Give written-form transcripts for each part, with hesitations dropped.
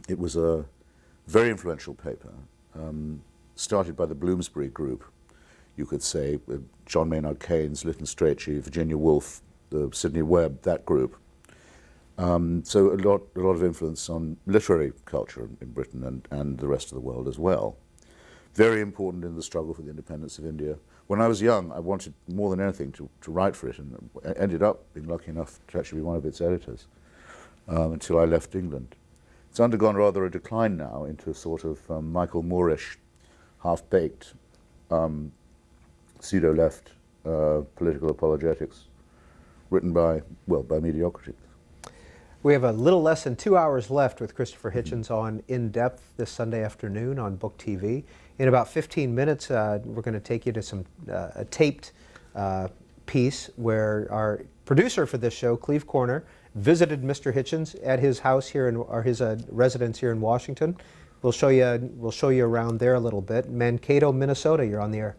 It was a very influential paper, started by the Bloomsbury Group, you could say, with John Maynard Keynes, Lytton Strachey, Virginia Woolf, Sidney Webb, that group. So a lot of influence on literary culture in Britain and the rest of the world as well. Very important in the struggle for the independence of India. When I was young, I wanted more than anything to write for it, and I ended up being lucky enough to actually be one of its editors until I left England. It's undergone rather a decline now into a sort of Michael Moorish, half-baked, pseudo-left political apologetics written by mediocrity. We have a little less than 2 hours left with Christopher Hitchens on In Depth this Sunday afternoon on Book TV. In about 15 minutes, we're going to take you to a taped piece where our producer for this show, Cleve Corner, visited Mr. Hitchens at his house here or his residence here in Washington. We'll show you around there a little bit. Mankato, Minnesota, you're on the air.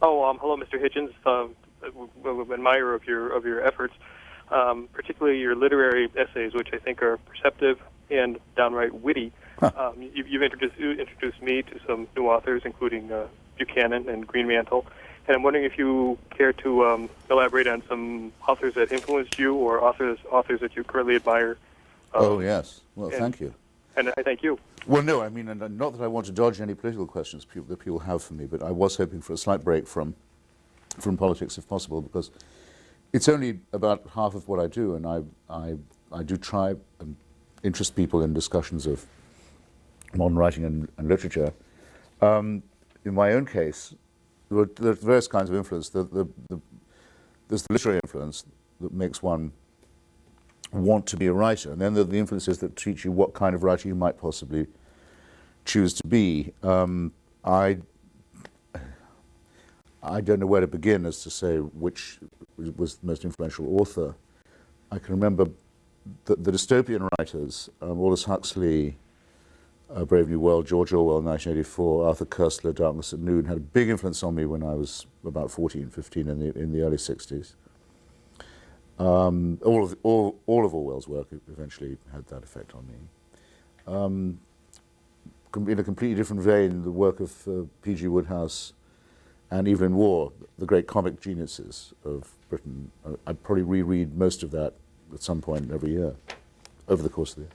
Oh, hello, Mr. Hitchens. Admirer of your efforts. Particularly your literary essays, which I think are perceptive and downright witty. Huh. You've introduced me to some new authors, including Buchanan and Greenmantle, and I'm wondering if you care to elaborate on some authors that influenced you, or authors that you currently admire. Oh yes, well, thank you. And I thank you. Well, no, I mean, and not that I want to dodge any political questions that people have for me, but I was hoping for a slight break from politics, if possible, because it's only about half of what I do, and I do try and interest people in discussions of modern writing and literature. In my own case, there are various kinds of influence. There's the literary influence that makes one want to be a writer, and then there are the influences that teach you what kind of writer you might possibly choose to be. I don't know where to begin as to say which was the most influential author. I can remember the dystopian writers, Aldous Huxley, Brave New World, George Orwell, 1984, Arthur Koestler, Darkness at Noon, had a big influence on me when I was about 14, 15 in the early 60s. All of Orwell's work eventually had that effect on me. In a completely different vein, the work of P.G. Wodehouse and Evelyn Waugh, the great comic geniuses of Britain. I'd probably reread most of that at some point every year, over the course of the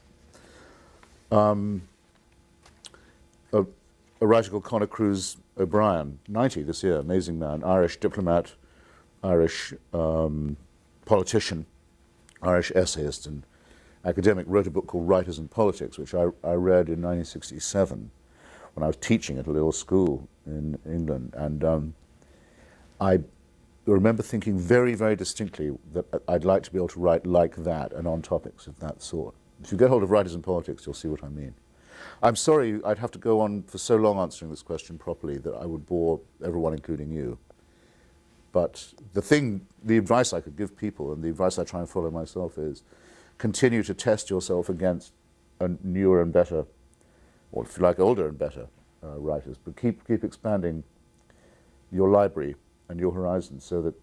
year. A writer called Conor Cruise O'Brien, 90 this year, amazing man, Irish diplomat, Irish politician, Irish essayist and academic, wrote a book called Writers and Politics, which I read in 1967 when I was teaching at a little school in England. And I remember thinking very, very distinctly that I'd like to be able to write like that and on topics of that sort. If you get hold of Writers and Politics, you'll see what I mean. I'm sorry I'd have to go on for so long answering this question properly that I would bore everyone, including you. But the advice I could give people, and the advice I try and follow myself, is continue to test yourself against newer and better, or if you like, older and better writers, but keep expanding your library and your horizons so that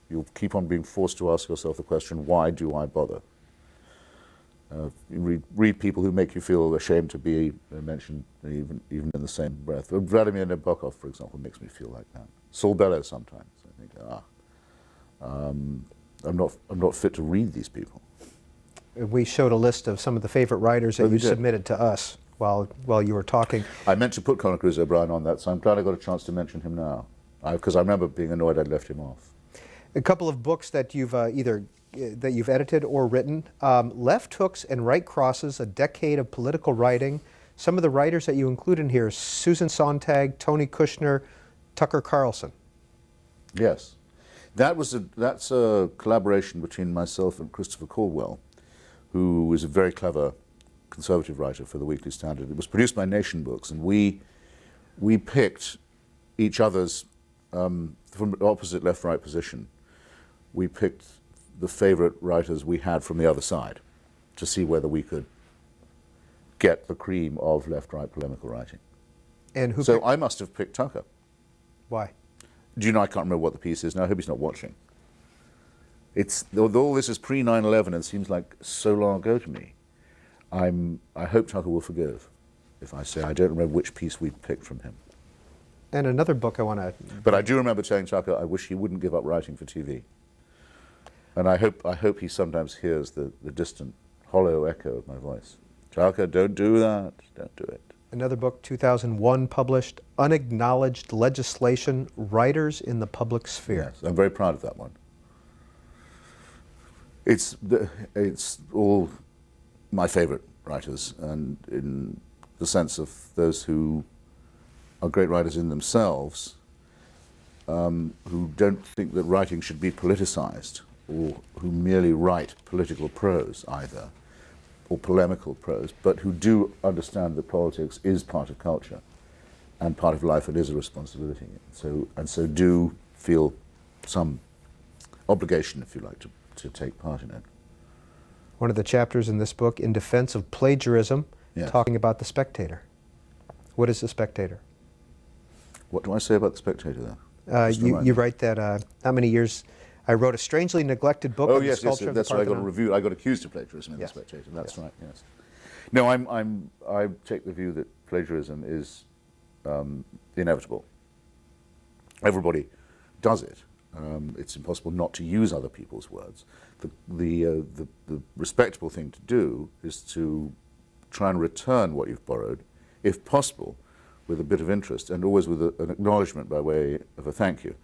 you'll keep on being forced to ask yourself the question, why do I bother? Read people who make you feel ashamed to be mentioned even in the same breath. Vladimir Nabokov, for example, makes me feel like that. Saul Bellow sometimes. I think, I'm not fit to read these people. We showed a list of some of the favorite writers that you submitted to us while you were talking. I meant to put Conor Cruise O'Brien on that, so I'm glad I got a chance to mention him now, because I remember being annoyed I'd left him off. A couple of books that you've that you've edited or written, Left Hooks and Right Crosses, A Decade of Political Writing. Some of the writers that you include in here, Susan Sontag, Tony Kushner, Tucker Carlson. Yes. That's a collaboration between myself and Christopher Caldwell, who is a very clever conservative writer for the Weekly Standard. It was produced by Nation Books, and we picked each other's, from opposite left-right position, we picked the favorite writers we had from the other side to see whether we could get the cream of left-right polemical writing. And who? So I must have picked Tucker. Why? Do you know, I can't remember what the piece is now. I hope he's not watching. All this is pre-9/11 and seems like so long ago to me. I hope Chaka will forgive if I say I don't remember which piece we picked from him. And another book I want to... But I do remember telling Chaka I wish he wouldn't give up writing for TV. And I hope he sometimes hears the distant, hollow echo of my voice. Chaka, don't do that. Don't do it. Another book, 2001, published, Unacknowledged Legislation, Writers in the Public Sphere. Yes, I'm very proud of that one. It's all my favorite writers, and in the sense of those who are great writers in themselves, who don't think that writing should be politicized, or who merely write political prose either, or polemical prose, but who do understand that politics is part of culture and part of life and is a responsibility. And so do feel some obligation, if you like, to take part in it. One of the chapters in this book, in defense of plagiarism, Yes. talking about The Spectator. What is The Spectator? What do I say about The Spectator there? You write that how many years... I wrote a strangely neglected book on the sculpture of the that's what I got Parthenon. reviewed. I got accused of plagiarism in Yes. The Spectator. That's Yes. right. Yes. No, I take the view that plagiarism is inevitable. Everybody does it. It's impossible not to use other people's words. The respectable thing to do is to try and return what you've borrowed, if possible, with a bit of interest, and always with an acknowledgement by way of a thank you.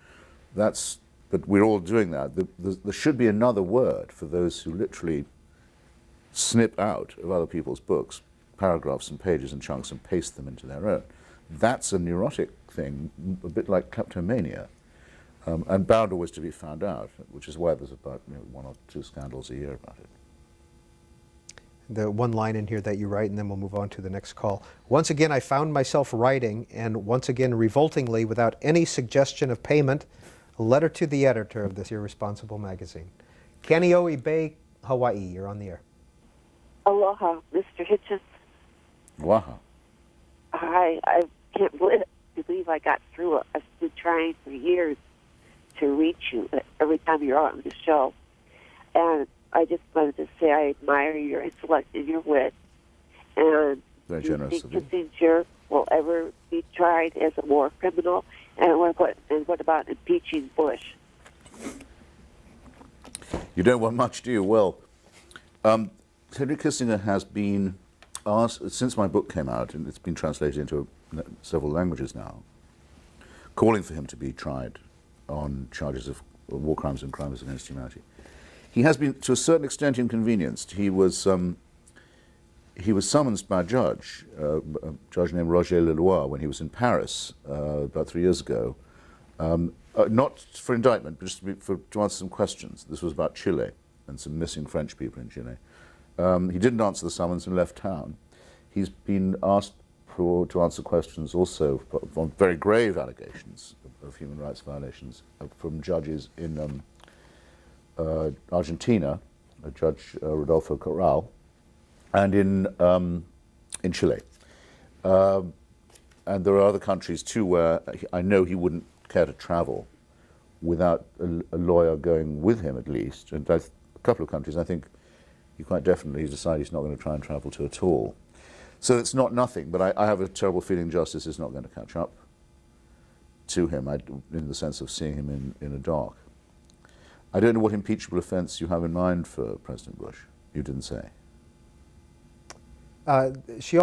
But we're all doing that. There should be another word for those who literally snip out of other people's books paragraphs and pages and chunks and paste them into their own. That's a neurotic thing, a bit like kleptomania, and bound always to be found out, which is why there's about 1 or 2 scandals a year about it. The one line in here that you write, and then we'll move on to the next call. Once again, I found myself writing, and once again, revoltingly, without any suggestion of payment, a letter to the editor of this irresponsible magazine. Kaneohe Bay, Hawaii, you're on the air. Aloha, Mr. Hitchens. Wow. Hi, I can't believe I got through it. I've been trying for years to reach you every time you're on the show. And I just wanted to say I admire your intellect and your wit. And Very do you generous think of you. Kissinger will ever be tried as a war criminal? And what about impeaching Bush? You don't want much, do you? Well, Henry Kissinger has been asked, since my book came out, and it's been translated into several languages now, calling for him to be tried on charges of war crimes and crimes against humanity. He has been, to a certain extent, inconvenienced. He was summoned by a judge named Roger Leloir, when he was in Paris about 3 years ago, not for indictment, but just to answer some questions. This was about Chile and some missing French people in Chile. He didn't answer the summons and left town. He's been asked to answer questions also on very grave allegations of human rights violations from judges in Argentina, Judge Rodolfo Corral, and in Chile. And there are other countries too where I know he wouldn't care to travel without a lawyer going with him, at least. And a couple of countries I think he quite definitely decided he's not going to try and travel to at all. So it's not nothing, but I have a terrible feeling justice is not going to catch up to him, in the sense of seeing him in a dock. I don't know what impeachable offense you have in mind for President Bush. You didn't say. She